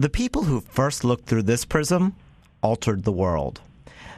The people who first looked through this prism altered the world.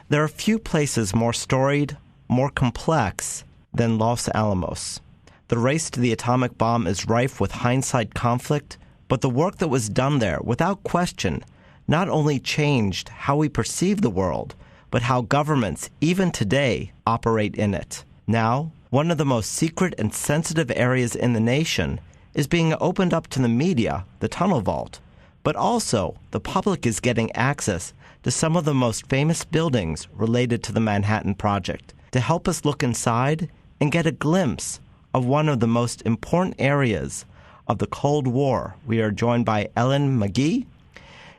There are few places more storied, more complex than Los Alamos. The race to the atomic bomb is rife with hindsight conflict, but the work that was done there, without question, not only changed how we perceive the world, but how governments, even today, operate in it. Now, one of the most secret and sensitive areas in the nation is being opened up to the media, the tunnel vault. But also, the public is getting access to some of the most famous buildings related to the Manhattan Project to help us look inside and get a glimpse of one of the most important areas of the Cold War. We are joined by Ellen McGehee.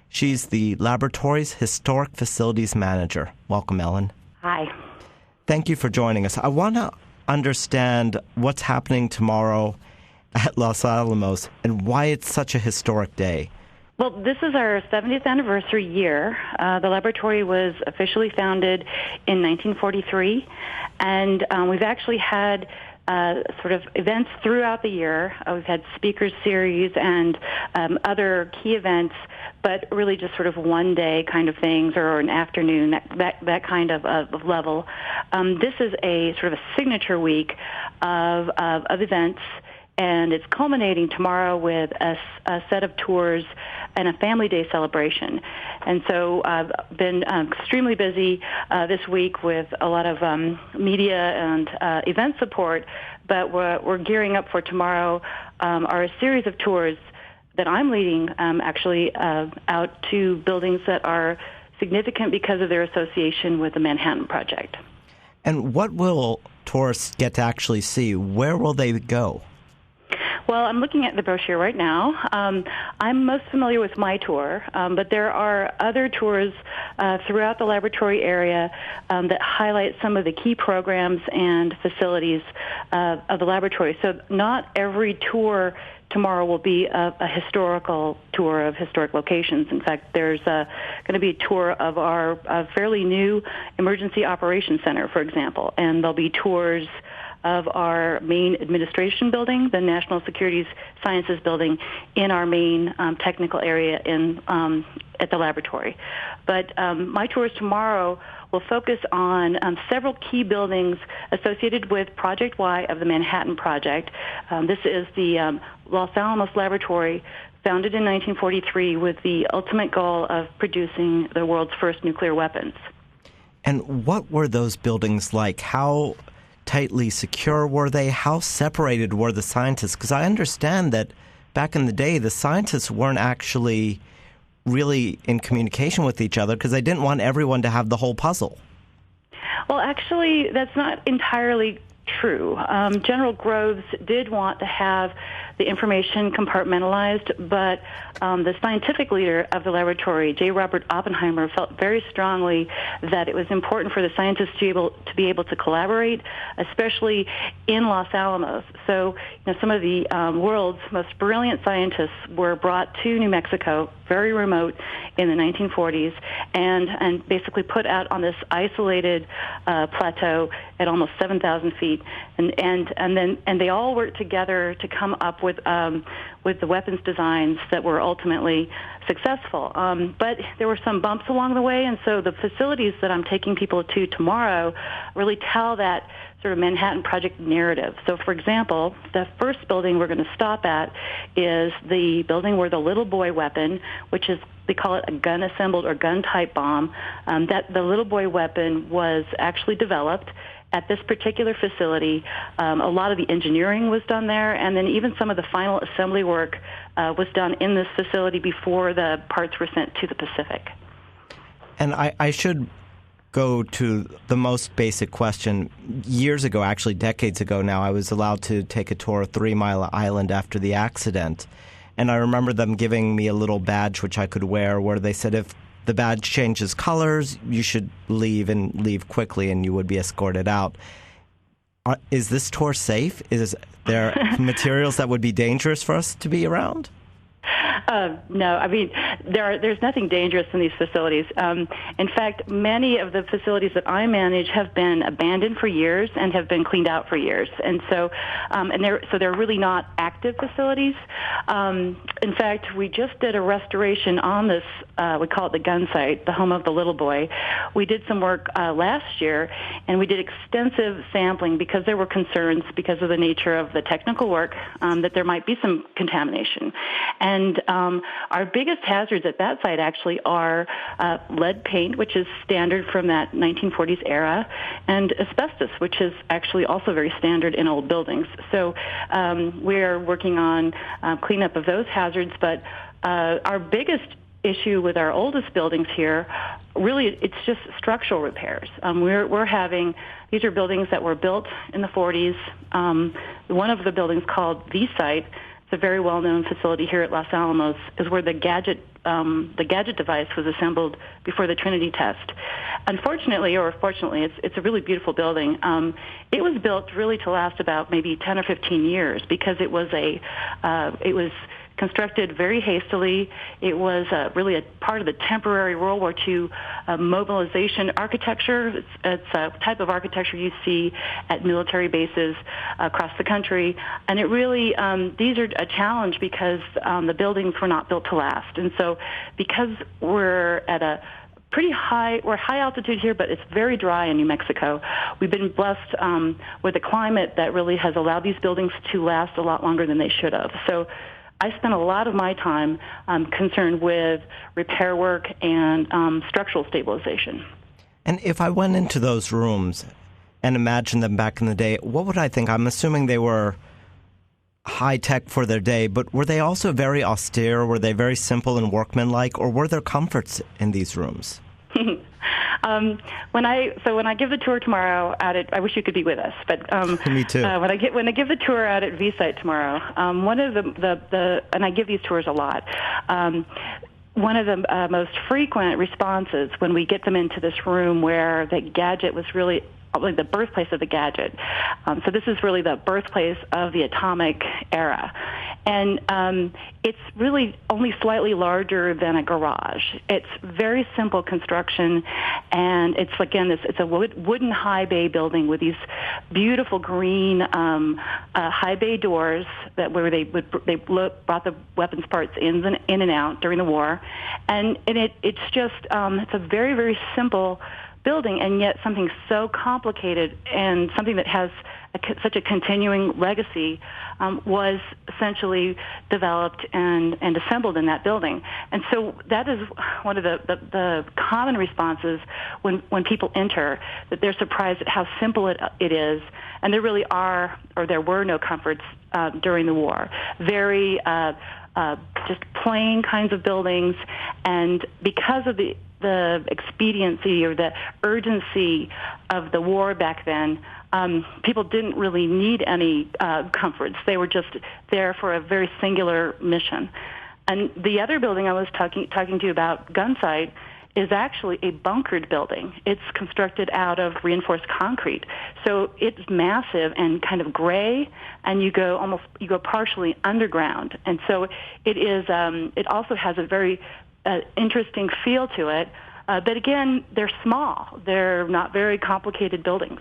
She's the laboratory's Historic Facilities Manager. Welcome, Ellen. Hi. Thank you for joining us. I want to understand what's happening tomorrow at Los Alamos and why it's such a historic day. Well, this is our 70th anniversary year. The laboratory was officially founded in 1943, and we've actually had sort of events throughout the year. We've had speaker series and other key events, but really just sort of one-day kind of things or an afternoon, that kind of level. This is a sort of a signature week of events, and it's culminating tomorrow with a set of tours and a family day celebration. And so I've been extremely busy this week with a lot of media and event support, but we're gearing up for tomorrow are a series of tours that I'm leading actually out to buildings that are significant because of their association with the Manhattan Project. And what will tourists get to actually see? Where will they go? Well, I'm looking at the brochure right now. I'm most familiar with my tour, but there are other tours throughout the laboratory area that highlight some of the key programs and facilities of the laboratory. So not every tour tomorrow will be a historical tour of historic locations. In fact, there's going to be a tour of our fairly new Emergency Operations Center, for example, and there'll be tours of our main administration building, the National Securities Sciences building, in our main technical area at the laboratory. But my tours tomorrow will focus on several key buildings associated with Project Y of the Manhattan Project. This is the Los Alamos Laboratory, founded in 1943 with the ultimate goal of producing the world's first nuclear weapons. And what were those buildings like? How tightly secure were they? How separated were the scientists? Because I understand that back in the day, the scientists weren't actually really in communication with each other because they didn't want everyone to have the whole puzzle. Well, actually, that's not entirely true. General Groves did want to have the information compartmentalized, but the scientific leader of the laboratory, J. Robert Oppenheimer, felt very strongly that it was important for the scientists to be able to collaborate, especially in Los Alamos. So, some of the world's most brilliant scientists were brought to New Mexico, very remote, in the 1940s, and basically put out on this isolated plateau at almost 7,000 feet, and they all worked together to come up with the weapons designs that were ultimately successful. But there were some bumps along the way, and so the facilities that I'm taking people to tomorrow really tell that sort of Manhattan Project narrative. So, for example, the first building we're going to stop at is the building where the little boy weapon, which is, they call it a gun-assembled or gun-type bomb, that the little boy weapon was actually developed at this particular facility. A lot of the engineering was done there, and then even some of the final assembly work was done in this facility before the parts were sent to the Pacific. And I should go to the most basic question. Years ago, actually decades ago now, I was allowed to take a tour of 3 Mile Island after the accident. And I remember them giving me a little badge which I could wear where they said if the badge changes colors, you should leave and leave quickly and you would be escorted out. Is this tour safe? Is there materials that would be dangerous for us to be around? No, I mean, there's nothing dangerous in these facilities. In fact, many of the facilities that I manage have been abandoned for years and have been cleaned out for years, and so they're really not active facilities. In fact, we just did a restoration on this. We call it the gun site, the home of the little boy. We did some work last year, and we did extensive sampling because there were concerns because of the nature of the technical work that there might be some contamination. And our biggest hazards at that site actually are lead paint, which is standard from that 1940s era, and asbestos, which is actually also very standard in old buildings. So we're working on cleanup of those hazards, but our biggest issue with our oldest buildings here, really, it's just structural repairs. We're having, these are buildings that were built in the 40s. One of the buildings called The Site, it's a very well-known facility here at Los Alamos, is where the gadget device was assembled before the Trinity test. Unfortunately, or fortunately, it's a really beautiful building. It was built really to last about maybe 10 or 15 years because it was constructed very hastily. It was really a part of the temporary World War II mobilization architecture. It's a type of architecture you see at military bases across the country. And it really, these are a challenge because the buildings were not built to last. And so because we're at a we're high altitude here, but it's very dry in New Mexico. We've been blessed with a climate that really has allowed these buildings to last a lot longer than they should have. So I spent a lot of my time concerned with repair work and structural stabilization. And if I went into those rooms and imagined them back in the day, what would I think? I'm assuming they were high-tech for their day, but were they also very austere? Were they very simple and workmanlike, or were there comforts in these rooms? When I give the tour tomorrow out at, I wish you could be with us, but Me too. When I give the tour out at V Site tomorrow, one of the and I give these tours a lot. One of the most frequent responses when we get them into this room where the gadget was really the birthplace of the gadget. So this is really the birthplace of the atomic era. And it's really only slightly larger than a garage. It's very simple construction, and it's, again, it's a wooden high bay building with these beautiful green high bay doors where they brought the weapons parts in and out during the war. And it's just, it's a very, very simple building, and yet something so complicated and something that has such a continuing legacy was essentially developed and assembled in that building. And so that is one of the common responses when people enter, that they're surprised at how simple it is. And there really are, or there were no comforts during the war. Very just plain kinds of buildings, and because of the expediency or the urgency of the war back then, people didn't really need any comforts. They were just there for a very singular mission. And the other building I was talking to you about, Gunsight, is actually a bunkered building. It's constructed out of reinforced concrete. So it's massive and kind of gray, and you go partially underground. And so it is, it also has a very interesting feel to it. But again, they're small. They're not very complicated buildings.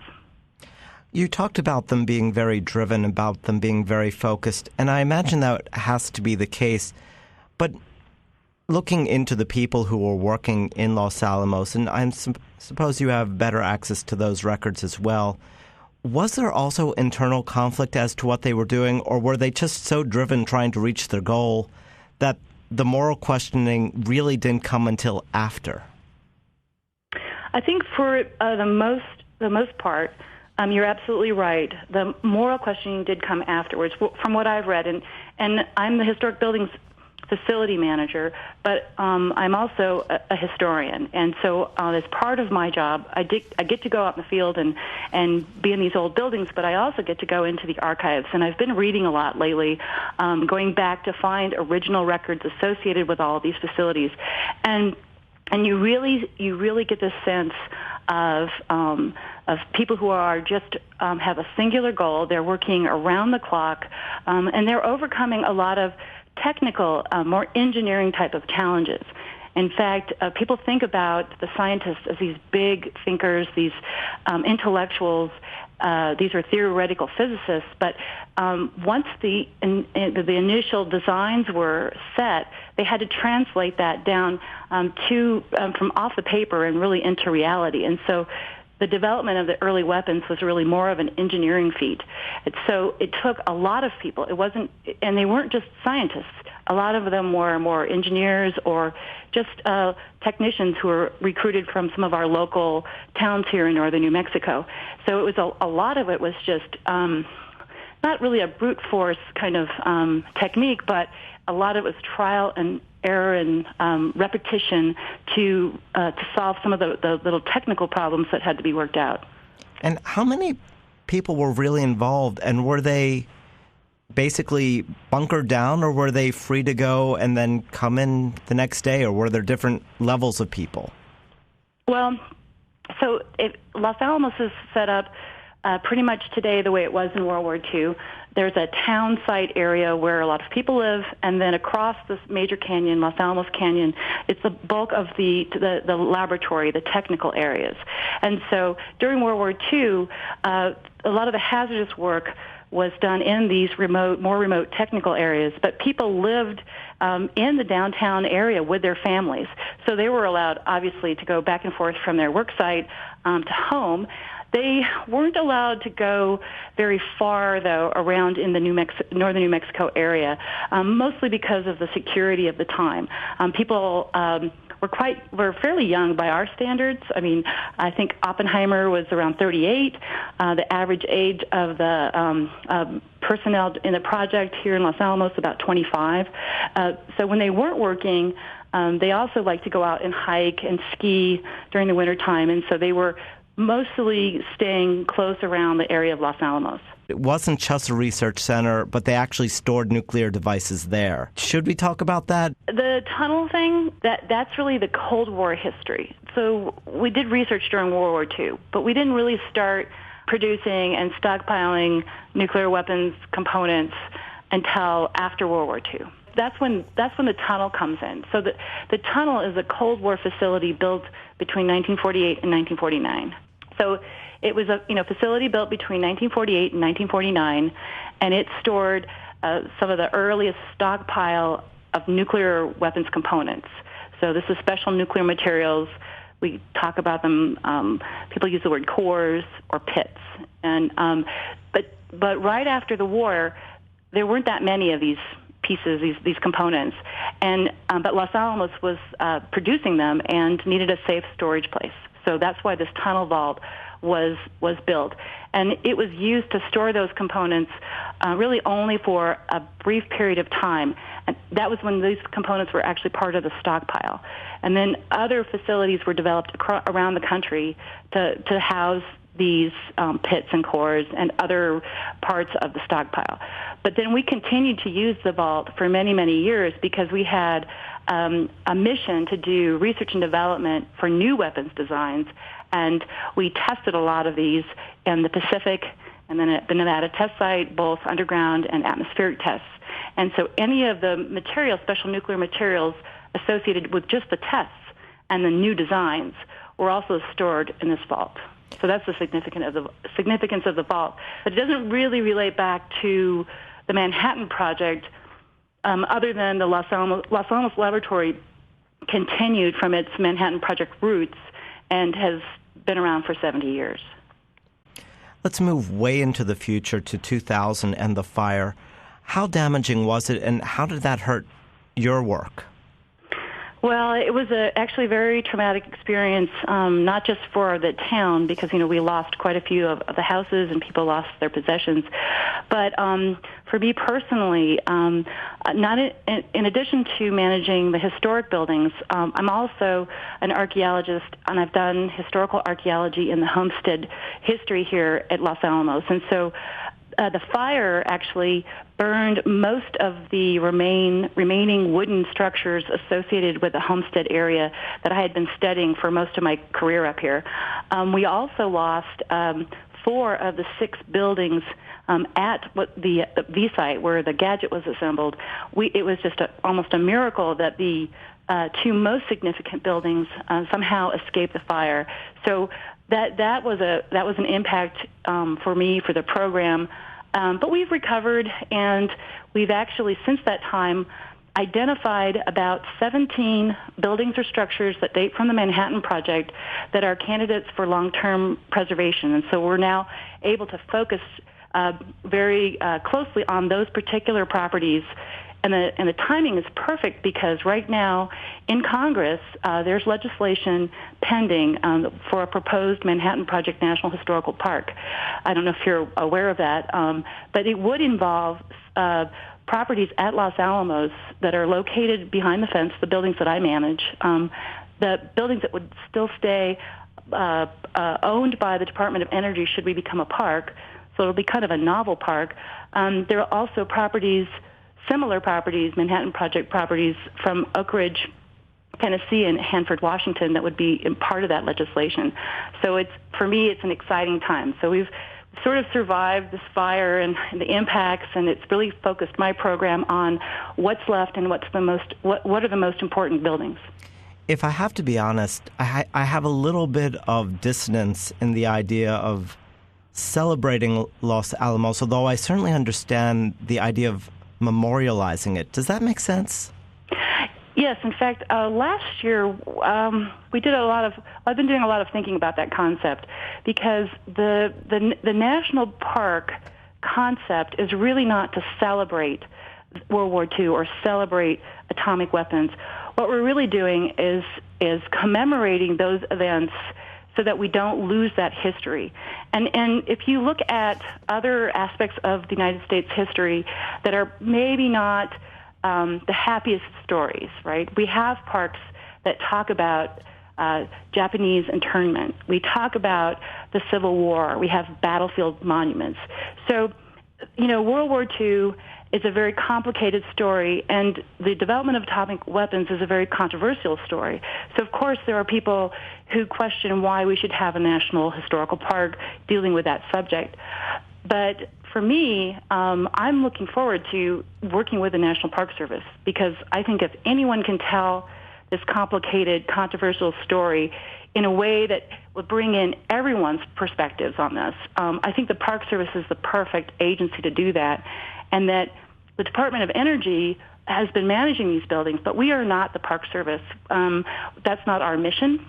You talked about them being very driven, about them being very focused, and I imagine that has to be the case. But looking into the people who were working in Los Alamos, and I suppose you have better access to those records as well, was there also internal conflict as to what they were doing, or were they just so driven trying to reach their goal that the moral questioning really didn't come until after? I think for the most part, you're absolutely right. The moral questioning did come afterwards, from what I've read, and I'm the historic buildings facility manager, but I'm also a historian, and so as part of my job, I get to go out in the field and be in these old buildings, but I also get to go into the archives, and I've been reading a lot lately, going back to find original records associated with all of these facilities, and you really get this sense of people who are just have a singular goal. They're working around the clock, and they're overcoming a lot of technical, more engineering type of challenges. In fact, people think about the scientists as these big thinkers, these intellectuals. These are theoretical physicists, but once the initial designs were set, they had to translate that down from off the paper and really into reality. And so the development of the early weapons was really more of an engineering feat. So it took a lot of people. And they weren't just scientists. A lot of them were more engineers or just technicians who were recruited from some of our local towns here in northern New Mexico. So it was a lot of it was just not really a brute force kind of technique, but a lot of it was trial and error and repetition to solve some of the little technical problems that had to be worked out. And how many people were really involved, and were they basically bunkered down, or were they free to go and then come in the next day, or were there different levels of people? Well, so Los Alamos is set up pretty much today the way it was in World War II. There's a town site area where a lot of people live, and then across this major canyon, Los Alamos Canyon, it's the bulk of the laboratory, the technical areas. And so during World War II, a lot of the hazardous work was done in these more remote technical areas, but people lived in the downtown area with their families. So they were allowed, obviously, to go back and forth from their work site to home. They weren't allowed to go very far, though, around in the northern New Mexico area, mostly because of the security of the time. People were fairly young by our standards. I mean, I think Oppenheimer was around 38. The average age of the personnel in the project here in Los Alamos about 25. So when they weren't working, they also liked to go out and hike and ski during the wintertime, and so they were mostly staying close around the area of Los Alamos. It wasn't just a research center, but they actually stored nuclear devices there. Should we talk about that? The tunnel thing, that's really the Cold War history. So we did research during World War II, but we didn't really start producing and stockpiling nuclear weapons components until after World War II. That's when the tunnel comes in. So the tunnel is a Cold War facility built between 1948 and 1949. So it was a facility built between 1948 and 1949, and it stored some of the earliest stockpile of nuclear weapons components. So this is special nuclear materials. We talk about them. People use the word cores or pits. And but right after the war, there weren't that many of these pieces, these components, and but Los Alamos was producing them and needed a safe storage place. So that's why this tunnel vault was built, and it was used to store those components really only for a brief period of time. And that was when these components were actually part of the stockpile. And then other facilities were developed around the country to house these pits and cores and other parts of the stockpile. But then we continued to use the vault for many, many years because we had a mission to do research and development for new weapons designs, and we tested a lot of these in the Pacific and then at the Nevada test site, both underground and atmospheric tests. And so any of the materials, special nuclear materials associated with just the tests and the new designs were also stored in this vault. So that's the significance of the vault. But it doesn't really relate back to the Manhattan Project, other than the Los Alamos Laboratory continued from its Manhattan Project roots and has been around for 70 years. Let's move way into the future to 2000 and the fire. How damaging was it, and how did that hurt your work? Well, it was actually a very traumatic experience, not just for the town, because, we lost quite a few of the houses and people lost their possessions. But for me personally, not in addition to managing the historic buildings, I'm also an archaeologist, and I've done historical archaeology in the homestead history here at Los Alamos. And so the fire actually burned most of the remaining wooden structures associated with the homestead area that I had been studying for most of my career up here. We also lost 4 of the 6 buildings at the V-site where the gadget was assembled. It was just almost a miracle that the 2 most significant buildings somehow escaped the fire. So that was an impact for me, for the program. But we've recovered, and we've actually, since that time, identified about 17 buildings or structures that date from the Manhattan Project that are candidates for long-term preservation. And so we're now able to focus very closely on those particular properties. And the timing is perfect because right now in Congress there's legislation pending for a proposed Manhattan Project National Historical Park. I don't know if you're aware of that, but it would involve properties at Los Alamos that are located behind the fence, the buildings that I manage, the buildings that would still stay owned by the Department of Energy should we become a park. So it'll be kind of a novel park. There are also properties, similar properties, Manhattan Project properties from Oak Ridge, Tennessee, and Hanford, Washington, that would be part of that legislation. So for me, it's an exciting time. So we've sort of survived this fire and the impacts, and it's really focused my program on what's left and what are the most important buildings. If I have to be honest, I have a little bit of dissonance in the idea of celebrating Los Alamos, although I certainly understand the idea of memorializing it. Does that make sense? Yes, in fact, last year we did I've been doing a lot of thinking about that concept because the national park concept is really not to celebrate World War II or celebrate atomic weapons. What we're really doing is commemorating those events so that we don't lose that history. And if you look at other aspects of the United States history that are maybe not the happiest stories, right? We have parks that talk about Japanese internment. We talk about the Civil War. We have battlefield monuments. So, World War II is a very complicated story, and the development of atomic weapons is a very controversial story. So, of course, there are people who question why we should have a national historical park dealing with that subject. But for me, I'm looking forward to working with the National Park Service because I think if anyone can tell this complicated, controversial story in a way that would bring in everyone's perspectives on this, I think the Park Service is the perfect agency to do that, and that the Department of Energy has been managing these buildings, but we are not the Park Service. That's not our mission,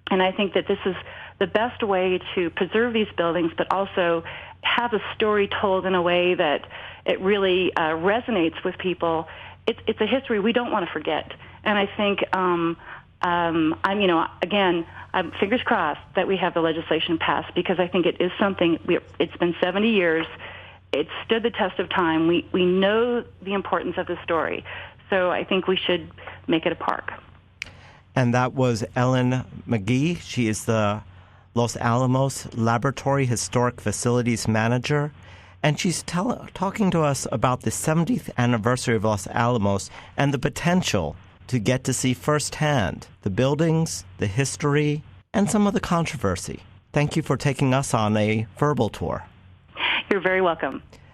and I think that this is the best way to preserve these buildings, but also have a story told in a way that it really resonates with people. It's a history we don't want to forget. And I think, I'm fingers crossed that we have the legislation passed because I think it is something, it's been 70 years. It stood the test of time. We know the importance of the story. So I think we should make it a park. And that was Ellen McGehee. She is the Los Alamos Laboratory Historic Facilities Manager, and she's talking to us about the 70th anniversary of Los Alamos and the potential to get to see firsthand the buildings, the history, and some of the controversy. Thank you for taking us on a verbal tour. You're very welcome.